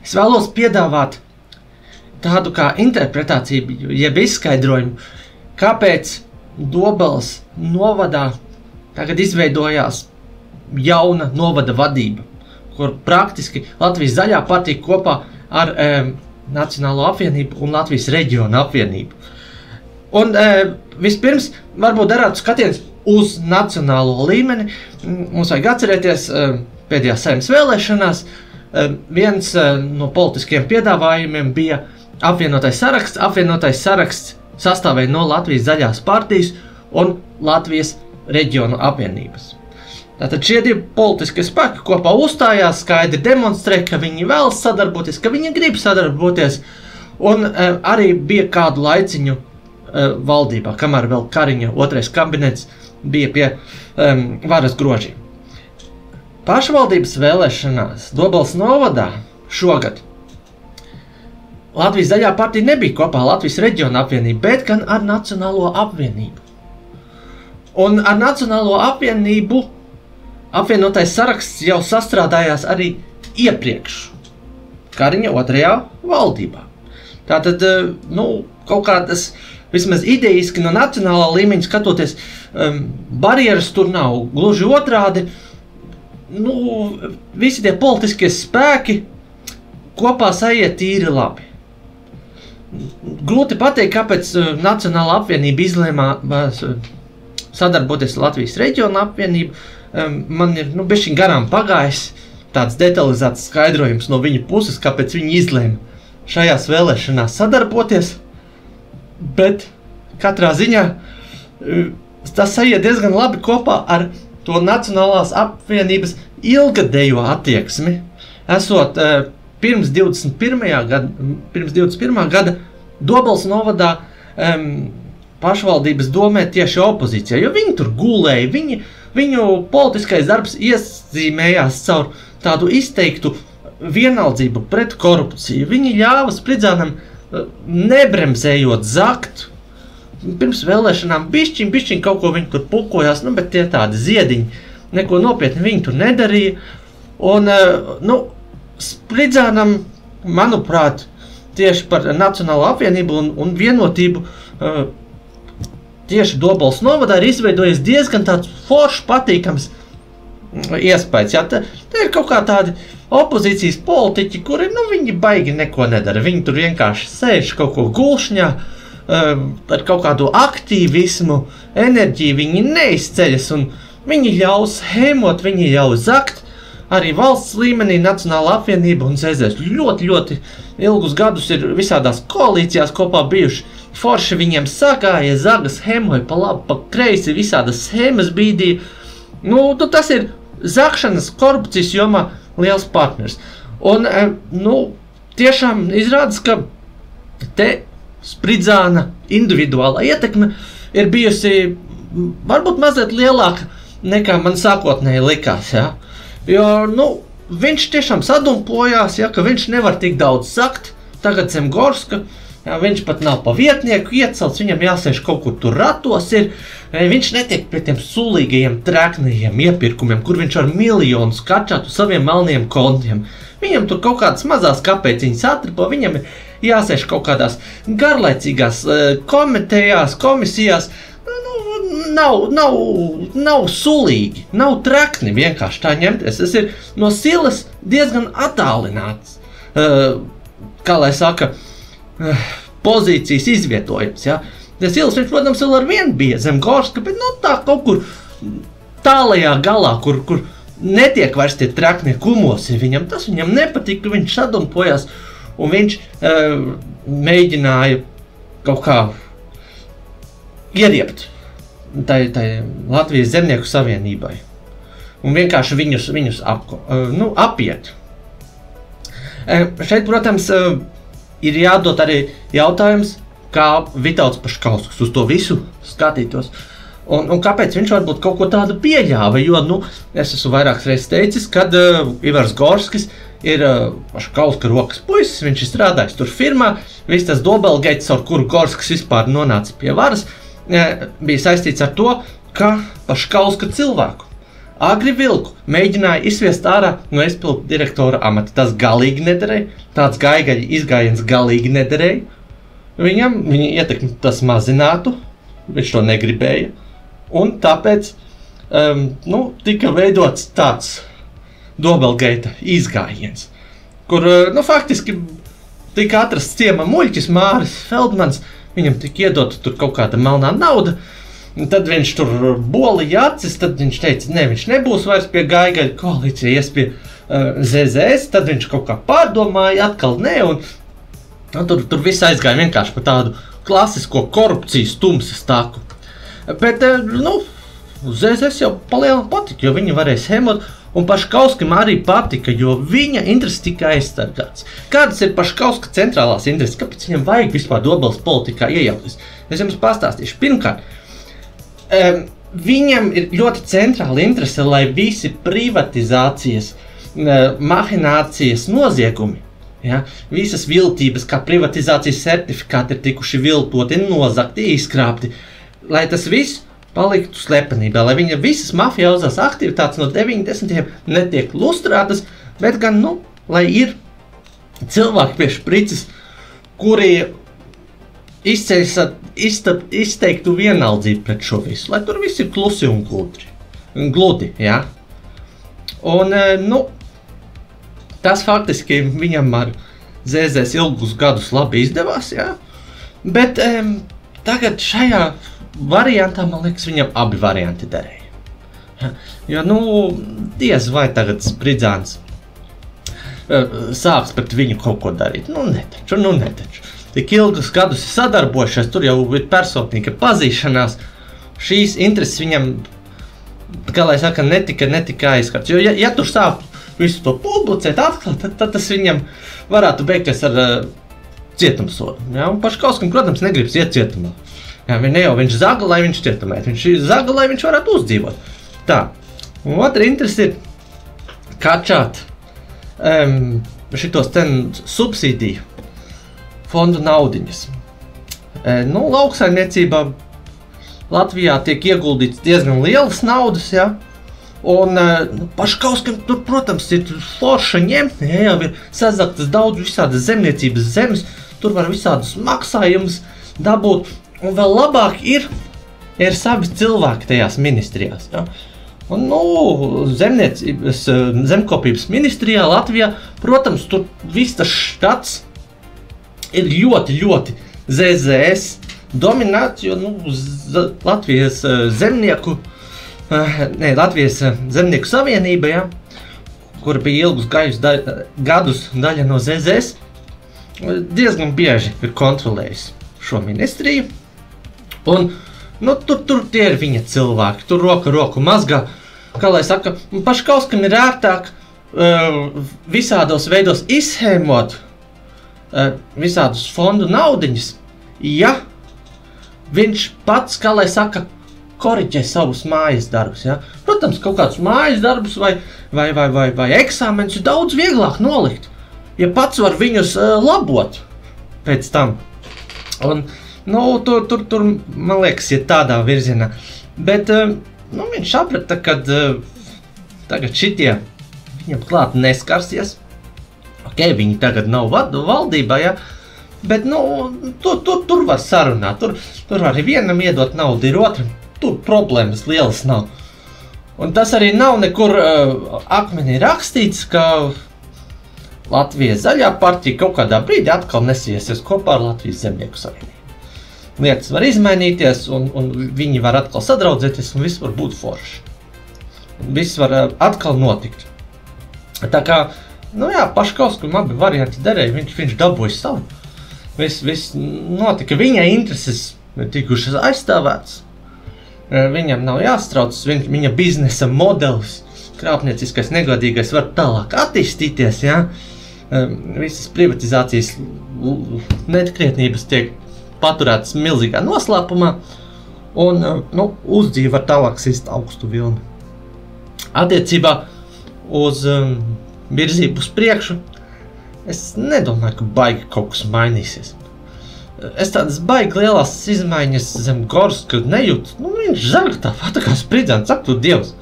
Es vēlos piedāvāt tādu kā interpretāciju, jeb izskaidrojumu, kāpēc Dobeles novadā tagad izveidojās jauna novada vadība, kur praktiski Latvijas Zaļā partija kopā ar Nacionālo apvienību un Latvijas reģiona apvienību. Un vispirms varbūt darētu skatiens uz nacionālo līmeni. Mums vajag atcerēties pēdējās Saeimas vēlēšanās. Viens no politiskiem piedāvājumiem bija apvienotais saraksts. Apvienotais saraksts sastāvēja no Latvijas Zaļās partijas un Latvijas reģionu apvienības. Tātad šie divi politiskie spēki kopā uzstājās, skaidri demonstrē, ka viņi vēlas sadarboties, ka viņi grib sadarboties, un arī bija kādu laiciņu valdībā, kamēr vēl Kariņa otrais kabinets bija pie varas grožiem. Pašvaldības vēlēšanās Dobeles novadā šogad Latvijas Zaļā partija nebija kopā Latvijas reģiona apvienību, bet gan ar Nacionālo apvienību. Un ar Nacionālo apvienību apvienotais saraksts jau sastrādājās arī iepriekš Kariņa otrajā valdībā. Tātad, kaut kādas, vismaz idejiski no nacionālā līmeņa skatoties, barjeras tur nav, gluži otrādi. Visi tie politiskie spēki kopā saiet tīri labi. Grūti pateikt, kāpēc Nacionālā apvienība izlēmā sadarboties ar Latvijas reģiona apvienību. Man ir bišķiņ garām pagājis tāds detalizēts skaidrojums no viņa puses, kāpēc viņi izlēma šajās vēlēšanās sadarboties, bet katrā ziņā tas saiet diezgan labi kopā ar to Nacionālās apvienības ilgadējo attieksmi, esot pirms 21. gada Dobeles novadā pašvaldības domē tieši opozīcijā, jo viņi tur gulēja, viņu politiskais darbs iezīmējās caur tādu izteiktu vienaldzību pret korupciju. Viņi ļāva Spridzānam nebremzējot zakt. Pirms vēlēšanām bišķiņ kaut ko viņi tur pukojās, bet tie tādi ziediņi, neko nopietni viņi tur nedarīja. Un, Spridzānam, manuprāt, tieši par Nacionālo apvienību un vienotību tieši Dobeles novadā ir izveidojies diezgan tāds foršs, patīkams iespējas. Ja? Te ir kaut kā tādi opozīcijas politiķi, kuri, viņi baigi neko nedara. Viņi tur vienkārši sēž kaut ko gulšņā, ar kaut kādu aktīvismu, enerģiju viņi neizceļas, un viņi ļaus hēmot, viņi ļaus zakt. Arī valsts līmenī Nacionāla apvienība un ZZS ļoti ilgus gadus ir visādās koalīcijās kopā bijuši. Forši viņiem sagāja, zagas hemoja pa labi, pa kreisi, visādas schēmas bīdīja. Tas ir zakšanas korupcijas jomā liels partners. Un, tiešām izrādās, ka te Spridzāna individuālā ietekme ir bijusi varbūt mazliet lielāka nekā man sākotnēji likās, ja? Jo, viņš tiešām sadumpojās, ja, ka viņš nevar tik daudz zakt, tagad zem Gorska. Jā, viņš pat nav pa vietnieku iecelts, viņam jāsēž kaut kur tur ratos ir. Viņš netiek pie tiem sulīgajiem treknajiem iepirkumiem, kur viņš ar miljonus kačāt uz saviem melniem kontiem. Viņam tur kaut kādas mazās kapeciņas atripo, viņam ir jāsēž kaut kādās garlaicīgās komitejās, komisijās. Nav sulīgi, nav trekni vienkārši tā ņemties. Tas ir no silas diezgan attālināts, kā lai saka, pozīcijas izvietojums, ja. Tas ilas, viņš, protams, vēl ar vienu bija zem Gorska, bet tā kaut kur tālajā galā, kur netiek vairs tie treknie kumosi viņam, tas viņam nepatika, viņš sadumpojās, un viņš mēģināja kaut kā ieriept tai Latvijas zemnieku savienībai, un vienkārši viņus apiet. Šeit, protams, ir jādod arī jautājums, kā Vitauds Paškausks uz to visu skatītos. Un kāpēc viņš varbūt kaut ko tādu pieļāva, jo, es esmu vairākas reizes teicis, kad Ivars Gorskis ir Paškauska rokas puisis, viņš ir strādājis tur firmā, viss tas Dobelgeits, ar kuru Gorskis vispār nonāca pie varas, bija saistīts ar to, ka Paškauska cilvēku Agri Vilku mēģināja izsviest ārā no izpildu direktora amata. Tas galīgi nederēja, tāds gaigaļa izgājiens galīgi nederēja. Viņa ietekmi tas mazinātu, viņš to negribēja. Un tāpēc tika veidots tāds Dobelgeita izgājiens, kur faktiski tika atrasts ciema muļķis Māris Feldmans, viņam tika iedota tur kaut kāda melnā nauda. Tad viņš tur bolīja acis, tad viņš teica, ne, viņš nebūs vairs pie gaigaļa koalīcija, ies pie ZZS, tad viņš kaut kā pārdomāja, atkal ne, un tur viss aizgāja vienkārši pa tādu klasisko korupcijas tumsas taku. Bet, ZZS jau palielam patika, jo viņi varēja schēmot, un Paškauskim arī patika, jo viņa intereses tika aizstargāts. Kādas ir Paškauska centrālās intereses? Kāpēc viņam vajag vispār Dobeles politikā iejaukties? Es jums pastāstīšu. Pirmkārt, viņam ir ļoti centrāla interese, lai visi privatizācijas, mahinācijas noziegumi, visas viltības, kā privatizācijas certifikāti ir tikuši viltoti, nozakti, izkrāpti, lai tas viss paliktu slepenībā, lai viņa visas mafiozās aktivitātes no 90. netiek lustrētas, bet gan, lai ir cilvēki pie šprices, kuri izteiktu vienaldzību pret šo visu, lai tur viss ir klusi un gludi, jā. Un, tas faktiski viņam ar ZZS ilgus gadus labi izdevās, jā. Bet tagad šajā variantā, man liekas, viņam abi varianti derēja. Jo, diez vai tagad Spridzāns sāks pret viņu kaut ko darīt. Netaču. Tik ilgus gadus ir sadarbojušies, tur jau ir personīga pazīšanās. Šīs intereses viņam, kā lai saka, netika aizskarts. Jo, ja tur sāp visu to publicēt atklāt, tad tas viņam varētu beigties ar cietumsodu. Ja? Un Paškauskim, protams, negribas iet cietumā. Ja, viņš zaga, lai viņš cietumētu. Viņš zaga, lai viņš varētu uzdzīvot. Tā. Un otra interese ir kačāt šitos subsīdiju fondu naudiņas. Lauksaimniecībā Latvijā tiek ieguldīts diezgan lielas naudas, ja? Un Paškauskim tur, protams, ir forša ņemt, jau ir sazaktas daudz visādas zemniecības zemes, tur var visādus maksājumus dabūt, un vēl labāk ir savi cilvēki tajās ministrijās, ja? Un, zemkopības ministrijā Latvijā, protams, tur viss tas štats ir ļoti, ļoti ZZS dominēts, jo Latvijas zemnieku savienība, ja, kura bija ilgus gadus daļa no ZZS, diezgan bieži ir kontrolējusi šo ministriju. Un tur tie ir viņa cilvēki, tur roku mazgā. Kā lai saka, Paškauskim ir ērtāk visādos veidos izshēmot visādus fondu naudiņas, ja viņš pats, kā lai saka, koriģē savus mājas darbus. Ja? Protams, kaut kādus mājas darbus vai eksāmenus ir daudz vieglāk nolikt, ja pats var viņus labot pēc tam. Un, tur, man liekas, ir tādā virzienā. Bet viņš saprata, kad tagad šitie viņam klāt neskarsies. Viņi tagad nav valdībā, ja? Bet tur var sarunāt, tur arī vienam iedot naudu, ir otram, tur problēmas lielas nav. Un tas arī nav nekur akmenī rakstīts, ka Latvijas zaļā partija kaut kādā brīdī atkal nesiesies kopā ar Latvijas zemnieku savienību. Lietas var izmainīties, un viņi var atkal sadraudzēties, un viss var būt forši. Viss var atkal notikt. Tā kā, Paškauskim abi varianti derēja, viņš dabūja savu. Viss notika, viņa intereses tikušas aizstāvētas. Viņam nav jāstrauc, viņa biznesa modelis, krāpnieciskais, negodīgais var tālāk attīstīties, ja? Visas privatizācijas netkrietnības tiek paturētas milzīgā noslēpumā, un uzdzīve var tālāk sist augstu vilni. Attiecībā uz virzību uz priekšu, es nedomāju, ka baigi kaut kas mainīsies. Es tādas baigi lielās izmaiņas zem Gorska nejūtu. Viņš zaga tāpat kā Spridzāns, saka tu Dievs.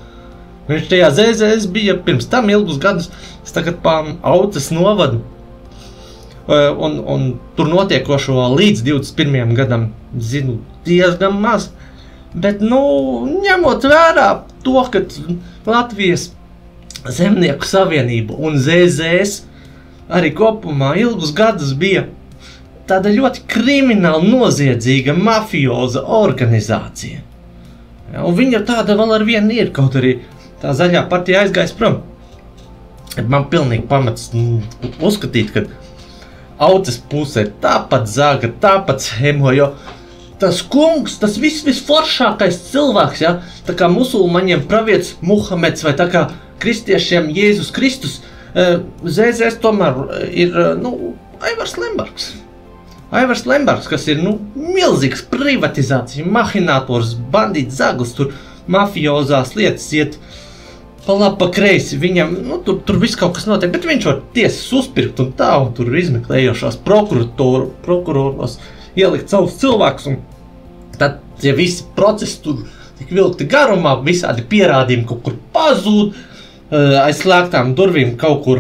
Viņš tajā ZZS bija pirms tam ilgus gadus, es tagad pa Auces novadu. Un tur notiekošo līdz 21. gadam zinu diezgan maz. Bet, ņemot vērā to, ka Latvijas Zemnieku savienība un ZZS arī kopumā ilgus gadus bija tāda ļoti krimināli noziedzīga, mafioza organizācija. Ja, un viņa tāda vēl ar vienu ir, kaut arī tā zaļā partija aizgājis prom. Man pilnīgi pamats uzskatīt, ka Auces pusē tāpat zaga, tāpat hemo, jo tas kungs, tas visforšākais cilvēks, ja, tā kā musulmaņiem pravietis Muhameds vai tā kā kristiešiem Jēzus Kristus, ZZS tomēr ir, Aivars Lembergs. Aivars Lembergs, kas ir, milzīgs privatizācija, mahinators, bandīts zaglis, tur mafiozās lietas iet pa labi, pa kreisi. Viņam, tur viss kaut kas notiek, bet viņš var tiesas uzpirkt un tā, un tur izmeklējošās prokuroros ielikt savus cilvēkus, un tad, ja visi procesi tur tik vilkti garumā, visādi pierādījumi kaut kur pazūd, aiz slēgtām durvīm kaut kur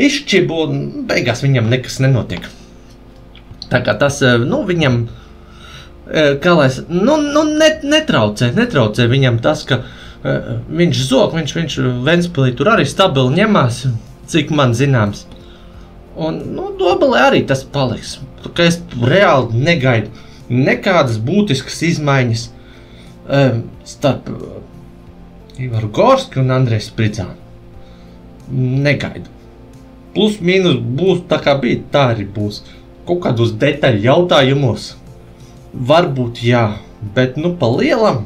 izšķibu, un beigās viņam nekas nenotiek. Tā kā tas, viņam, kā lai netraucē viņam tas, ka viņš zog, viņš Ventspilī tur arī stabili ņemās, cik man zināms. Un, Dobelē arī tas paliks. Ka es reāli negaidu nekādas būtiskas izmaiņas starp Ivaru Gorski un Andreju Spridzānu. Negaidu. Plus mīnus būs tā kā bija, tā arī būs. Kaut kādos detaļu jautājumos. Varbūt jā, bet pa lielam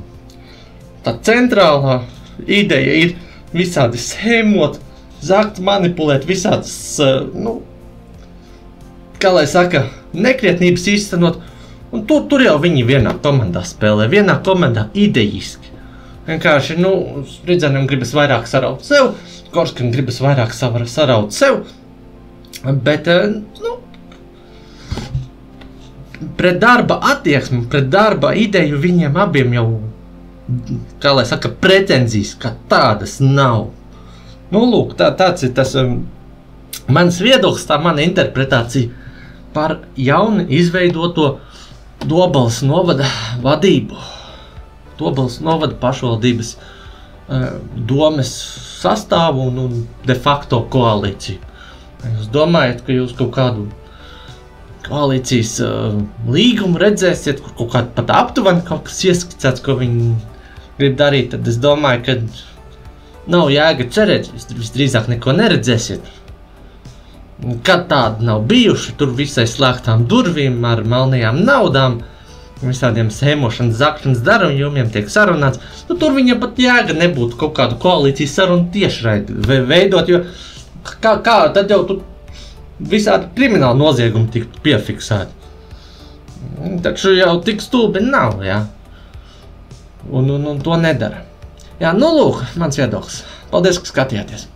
tā centrālā ideja ir visādi schēmot, zakt, manipulēt, visādas, kā lai saka, nekrietnības īstenot. Un tur jau viņi vienā komandā spēlē, vienā komandā idejiski. Vienkārši, Spridzanim gribas vairāk saraut sev, Gorskim gribas vairāk saraut sev, bet, pret darba attieksmi, pret darba ideju viņiem abiem jau, kā lai saka, pretenzijas, kā tādas nav. Lūk, tāds ir tas mans viedoklis, tā mana interpretācija par jauni izveidoto Dobeles novada vadību. Dobeles novada pašvaldības domes sastāvu un de facto koalīciju. Jūs domājat, ka jūs kaut kādu koalīcijas līgumu redzēsiet, kur kaut kādu pat aptuveni kaut kas ieskicēts, ko viņi grib darīt, tad es domāju, ka nav jēga cerēt, visdrīzāk neko neredzēsiet. Kad tādi nav bijuši, tur visai slēgtām durvīm ar melnajām naudām, visādiem sēmošanas, zakšanas darījumiem tiek sarunāts, tur viņam pat jēga nebūtu kaut kādu koalīcijas sarunu tiešraidi veidot, jo kā tad jau tur visādi krimināli noziegumi tiktu piefiksēti. Taču jau tik stulbi nav, jā. Un to nedara. Jā, lūk, mans viedoklis. Paldies, ka skatījāties.